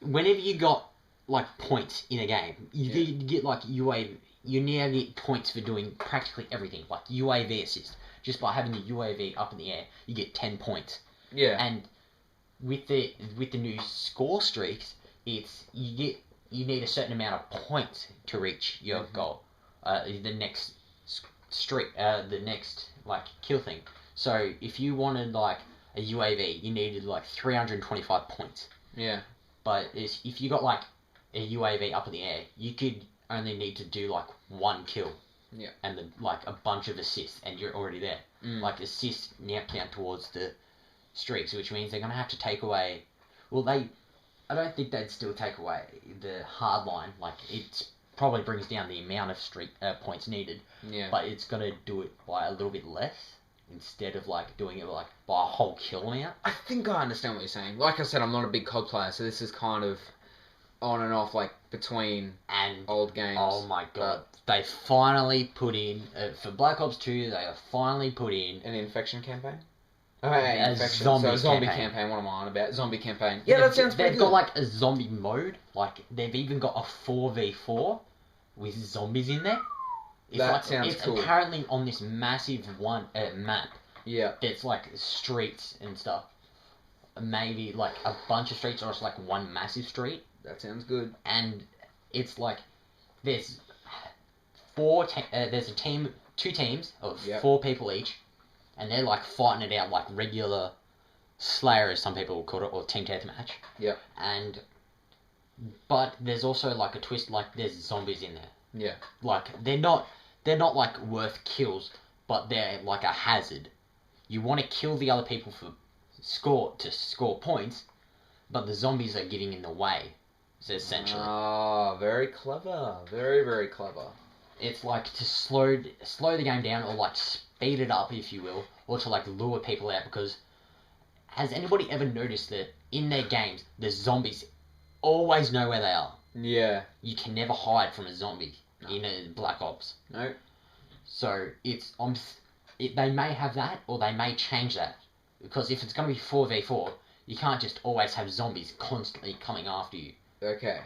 Whenever you got like points in a game, you get like UAV. You now get points for doing practically everything, like UAV assist, just by having the UAV up in the air, you get 10 points. Yeah. And with the new score streaks, you need a certain amount of points to reach your goal. The next streak, the next kill thing. So if you wanted like a UAV, you needed like 325 points. Yeah. But if you got like a UAV up in the air, you could only need to do like 1 kill. Yeah. And a bunch of assists, and you're already there. Like assists now count towards the streaks, which means they're gonna have to take away. Well, I don't think they'd still take away the hard line. Like it probably brings down the amount of streak points needed. Yeah. But it's gonna do it by a little bit less instead of like doing it like by a whole kill amount. I think I understand what you're saying. Like I said, I'm not a big COD player, so this is kind of on and off, like between and old games. Oh my god. They finally put in, for Black Ops 2, they have finally put in... An infection campaign? Zombie campaign. What am I on about? Zombie campaign. Yeah, that sounds pretty good. They've got like a zombie mode. Like, they've even got a 4v4 with zombies in there. Sounds cool. It's apparently on this massive map. Yeah. That's like streets and stuff. Maybe like a bunch of streets or it's like one massive street. That sounds good. And it's like there's there's two teams of 4 people each, and they're like fighting it out like regular Slayer, as some people will call it, or team deathmatch. Yep. But there's also like a twist, like there's zombies in there. Yeah. Like they're not like worth kills, but they're like a hazard. You want to kill the other people to score points, but the zombies are getting in the way. Essentially. Ah, very clever. Very, very clever. It's like to slow the game down, or like speed it up, if you will, or to like lure people out. Because has anybody ever noticed that in their games, the zombies always know where they are? Yeah. You can never hide from a zombie in a Black Ops. No. So they may have that, or they may change that. Because if it's going to be 4v4, you can't just always have zombies constantly coming after you. Okay.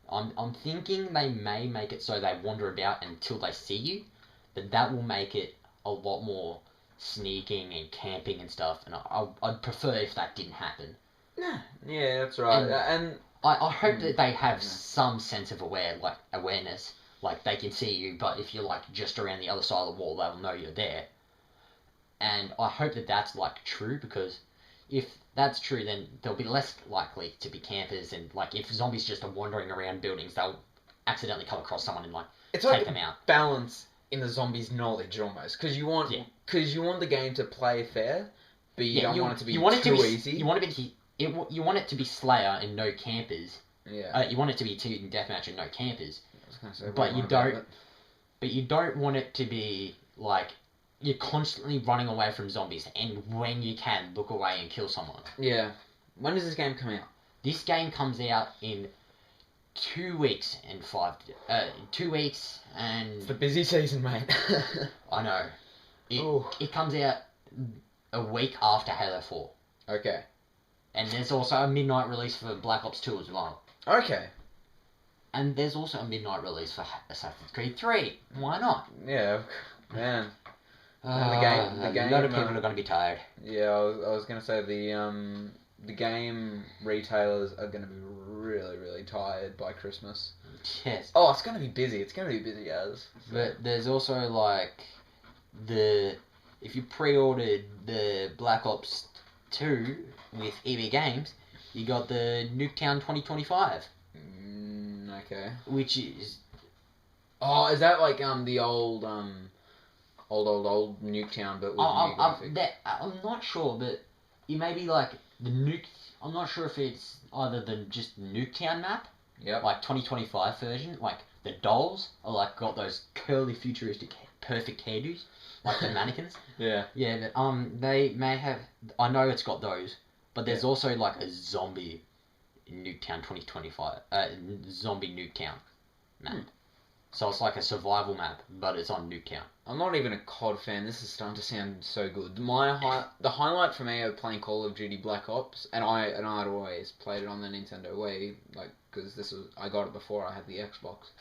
I'm thinking they may make it so they wander about until they see you, but that will make it a lot more sneaking and camping and stuff, and I'd prefer if that didn't happen. Yeah, that's right. And I hope that they have some sense of awareness, like they can see you, but if you're like just around the other side of the wall, they'll know you're there. And I hope that that's like true, because if that's true, then they'll be less likely to be campers, and like if zombies just are wandering around buildings, they'll accidentally come across someone and take them out. Balance in the zombies' knowledge almost, because you want the game to play fair, but you don't want it to be too easy. You want it to be Slayer and no campers. Yeah. You want it to be team deathmatch and no campers. Say, but you don't want it to be like you're constantly running away from zombies, and when you can, look away and kill someone. Yeah. When does this game come out? This game comes out in 2 weeks and 2 weeks and... It's the busy season, mate. I know. It comes out a week after Halo 4. Okay. And there's also a midnight release for Black Ops 2 as well. Okay. And there's also a midnight release for Assassin's Creed 3. Why not? Yeah, man. The game. A lot of people are going to be tired. Yeah, I was going to say the game retailers are going to be really, really tired by Christmas. Yes. Oh, it's going to be busy. It's going to be busy, guys. But there's also like if you pre-ordered the Black Ops 2 with EB Games, you got the Nuketown 2025. Okay. Which is... Oh, is that like the old Nuketown, but with new graphics? I'm not sure, but it may be like the Nuke... I'm not sure if it's either the just Nuketown map, like 2025 version, like the dolls are like got those curly futuristic perfect hairdos, like the mannequins. Yeah. Yeah, but they may have... I know it's got those, but there's also like a zombie Nuketown 2025, zombie Nuketown map. So it's like a survival map, but it's on Nuketown. I'm not even a COD fan. This is starting to sound so good. The highlight for me of playing Call of Duty Black Ops, and I'd always played it on the Nintendo Wii, like because I got it before I had the Xbox.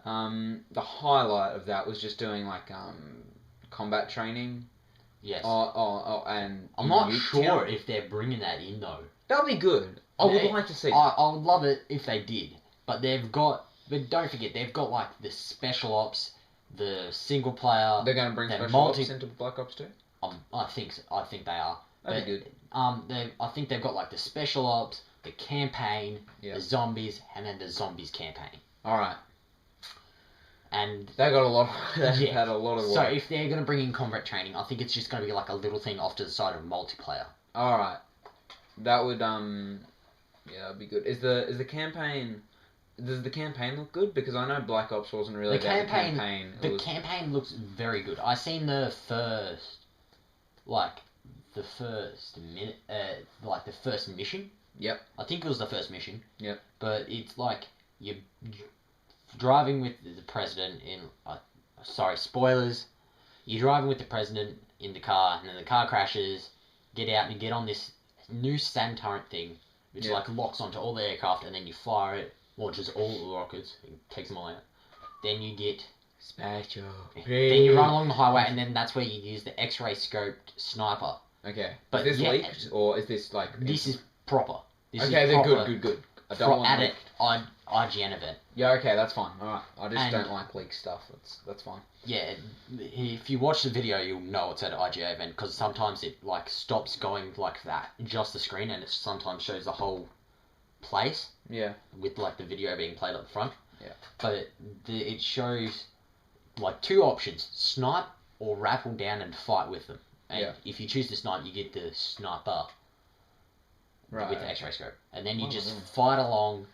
The highlight of that was just doing like combat training Yes. And I'm not Newtown? sure if they're bringing that in though. That'll be good. I would like to see that. I would love it if they did, but don't forget they've got like the special ops, the single player. They're going to bring special ops into Black Ops 2? I think so. I think they are. That'd be good. I think they've got like the special ops, the campaign, Yep. the zombies, and then the zombies campaign. All right. And they got a lot. They've had a lot of work. So if they're going to bring in combat training, I think it's just going to be like a little thing off to the side of multiplayer. All right. That would yeah, that'd be good. Is the campaign? Does the campaign look good? Because I know Black Ops wasn't really The about campaign. the campaign. The campaign looks very good. I seen the first minute, like the first mission. Yep. I think it was the first mission. Yep. But it's like you're driving with the president in. Sorry, spoilers. You're driving with the president in the car, and then the car crashes. Get out and you get on this new sand turret thing, which like locks onto all the aircraft, and then you fire it, launches all the rockets, and takes them all out. Then you get special. Then you run along the highway, and then that's where you use the X-ray scoped sniper. Okay. But is this leaked, or is this like? This is proper. This okay, is they're proper good. I don't want at IGN event. Yeah, okay, that's fine. All right, I just don't like leak stuff. That's fine. Yeah, if you watch the video, you'll know it's at an IGA event because sometimes it like stops going like that, just the screen, and it sometimes shows the whole place. Yeah. With like the video being played up front. Yeah. But it shows like two options: snipe or rappel down and fight with them. And if you choose to snipe, you get the sniper. Right. With the X-ray scope, and then you just fight along,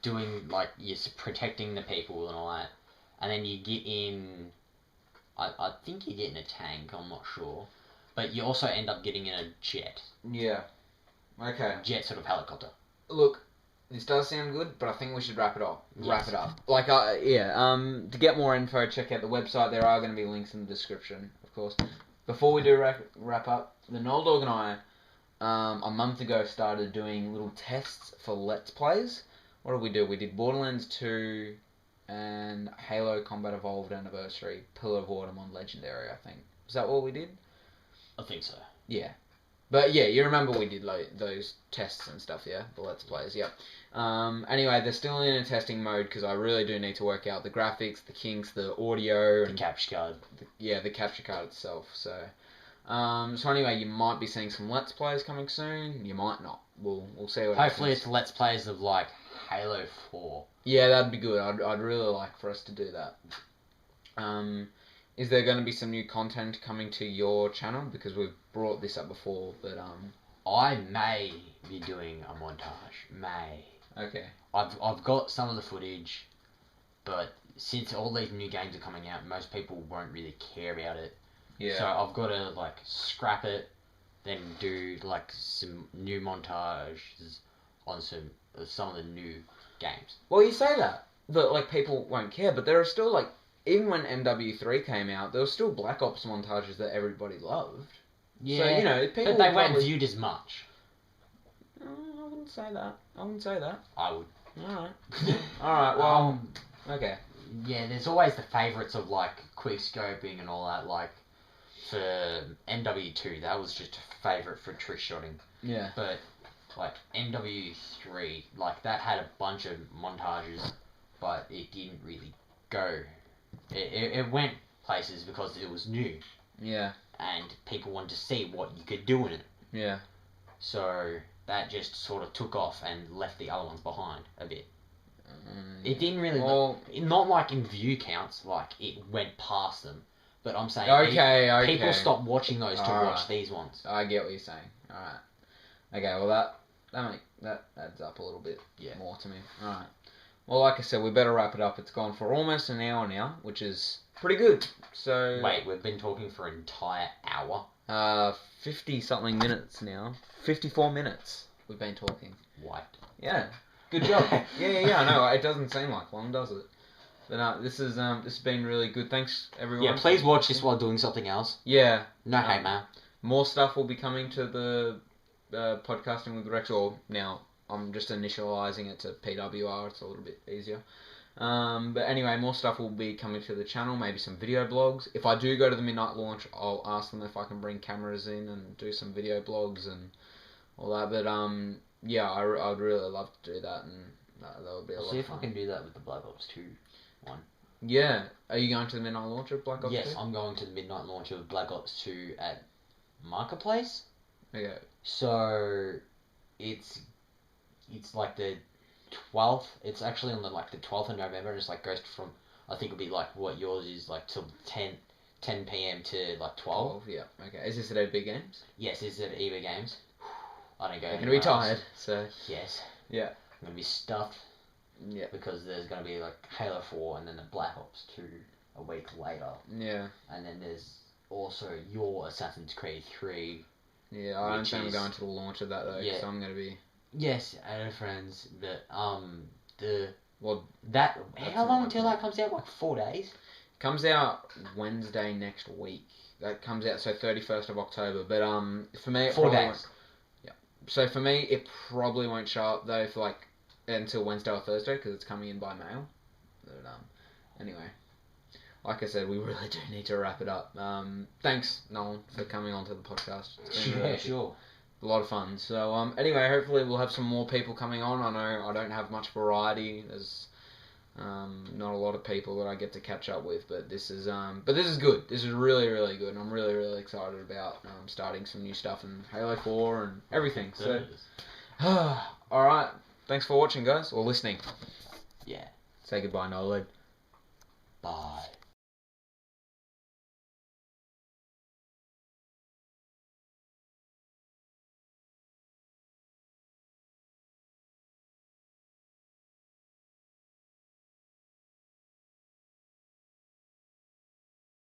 doing like you're protecting the people and all that, and then you get in. I think you get in a tank. I'm not sure, but you also end up getting in a jet. Yeah. Okay. Jet sort of helicopter. Look, this does sound good, but I think we should wrap it up. Yes. Wrap it up. Like, to get more info, check out the website. There are going to be links in the description, of course. Before we do wrap up, TheNoLdOg and I. A month ago started doing little tests for Let's Plays. What did we do? We did Borderlands 2 and Halo Combat Evolved Anniversary, Pillar of Autumn on Legendary, I think. Was that what we did? I think so. Yeah. But yeah, you remember we did like those tests and stuff, yeah? The Let's Plays, yeah. Anyway, they're still in a testing mode because I really do need to work out the graphics, the kinks, the audio. The capture card. The capture card itself, so... so anyway, you might be seeing some Let's Plays coming soon. You might not. We'll see what Hopefully happens. it's Let's Plays of like Halo 4. Yeah, that'd be good. I'd really like for us to do that. Is there going to be some new content coming to your channel? Because we've brought this up before, but I may be doing a montage. May. Okay. I've got some of the footage, but since all these new games are coming out, most people won't really care about it. Yeah. So I've got to like scrap it, then do like some new montages on some of the new games. Well, you say that like people won't care, but there are still like even when MW3 came out, there were still Black Ops montages that everybody loved. Yeah. So you know, people. But they weren't viewed as much. I wouldn't say that. I wouldn't say that. I would. All right. All right. Well. Okay. Yeah, there's always the favourites of like quick scoping and all that, like. For MW2, that was just a favourite for trick shotting. Yeah. But, like, MW3, like, that had a bunch of montages, but it didn't really go. It went places because it was new. Yeah. And people wanted to see what you could do in it. Yeah. So, that just sort of took off and left the other ones behind a bit. It didn't really... not like in view counts, like, it went past them. But I'm saying people stop watching those to watch these ones. I get what you're saying. Alright. Okay, well that adds up a little bit more to me. Alright. Well, like I said, we better wrap it up. It's gone for almost an hour now, which is pretty good. So wait, we've been talking for an entire hour? 50-something minutes now. 54 minutes we've been talking. What? Yeah. Good job. yeah, I know. It doesn't seem like long, does it? But no, this has been really good. Thanks, everyone. Yeah, please watch this while doing something else. Yeah. No hate, man. More stuff will be coming to the Podcasting with Rex, or now I'm just initialising it to PWR. It's a little bit easier. But anyway, more stuff will be coming to the channel, maybe some video blogs. If I do go to the midnight launch, I'll ask them if I can bring cameras in and do some video blogs and all that. But yeah, I'd really love to do that, and that would be a lot of fun. See if I can do that with the Black Ops 2 one. Yeah. Are you going to the midnight launch of Black Ops 2? Yes, I'm going to the midnight launch of Black Ops 2 at Marketplace. Okay. So it's like the 12th. It's actually on the 12th of November. Just like goes from, I think it'll be like what yours is, like till 10 p.m. to like 12. Yeah. Okay. Is this at EB Games? Yes, it's at EVA Games. I don't go. You're gonna be tired, so yes. yeah. I'm gonna be stuffed. Yeah. Because there's gonna be like Halo 4 and then the Black Ops 2 a week later. Yeah. And then there's also your Assassin's Creed 3. Yeah, I don't think I'm going to the launch of that though, Yeah. so I'm gonna be. Yes, I know friends, but Well, how long until that comes out? Like 4 days. Comes out Wednesday next week. That comes out 31st of October. But for me, it 4 probably days. won't- Yeah. So for me, it probably won't show up though for like until Wednesday or Thursday because it's coming in by mail. But anyway, like I said, we really do need to wrap it up. Thanks, Nolan, for coming onto the podcast. It's been really Sure. a lot of fun. So anyway, hopefully we'll have some more people coming on. I know I don't have much variety. There's not a lot of people that I get to catch up with, but this is good. This is really, really good, and I'm really, really excited about starting some new stuff in Halo 4 and everything. So, all right, thanks for watching, guys, or listening. Yeah. Say goodbye, NoLdOg. Bye.